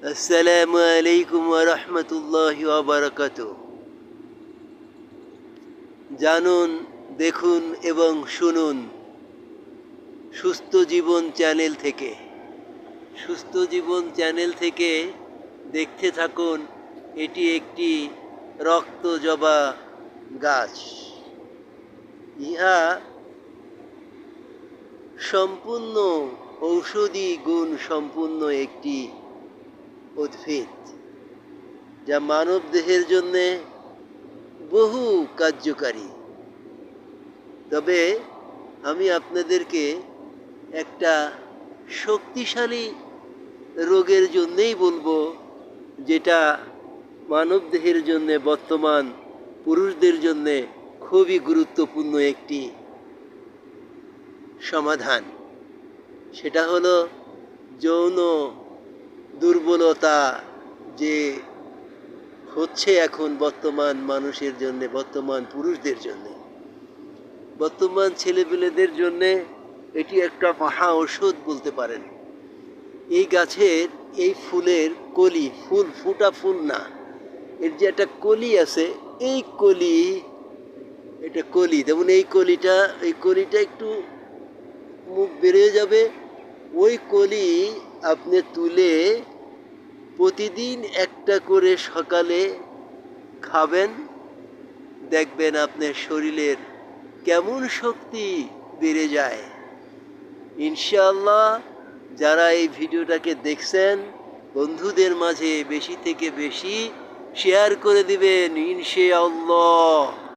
আসসালামু আলাইকুম ওয়া রাহমাতুল্লাহি ওয়া বারাকাতুহু। জানুন, দেখুন এবং শুনুন সুস্থ জীবন চ্যানেল থেকে। সুস্থ জীবন চ্যানেল থেকে দেখতে থাকুন। এটি একটি রক্ত জবা গাছ। ইহা সম্পূর্ণ ঔষধি গুণ সম্পূর্ণ একটি উদ্ভিদ, যা মানব দেহের জন্যে বহু কার্যকারী। তবে আমি আপনাদেরকে একটা শক্তিশালী রোগের জন্যেই বলবো, যেটা মানব দেহের জন্যে বর্তমান পুরুষদের জন্যে খুবই গুরুত্বপূর্ণ একটি সমাধান। সেটা হলো যৌন দুর্বলতা যে হচ্ছে এখন বর্তমান মানুষের জন্যে, বর্তমান পুরুষদের জন্যে, বর্তমান ছেলেপেলেদের জন্যে এটি একটা মহা ঔষধ বলতে পারেন। এই গাছের এই ফুলের কলি, ফুল ফুটা ফুল না, এর যে একটা কলি আছে, এই কলি, এটা কলি, যেমন এই কলিটা একটু মুখ বেরিয়ে যাবে, ওই কলি আপনি তুলে প্রতিদিন একটা করে সকালে খাবেন, দেখবেন আপনার শরীরের কেমন শক্তি বেড়ে যায়। ইনশাআল্লাহ যারা এই ভিডিওটাকে দেখছেন, বন্ধুদের মাঝে বেশি থেকে বেশি শেয়ার করে দিবেন ইনশাআল্লাহ।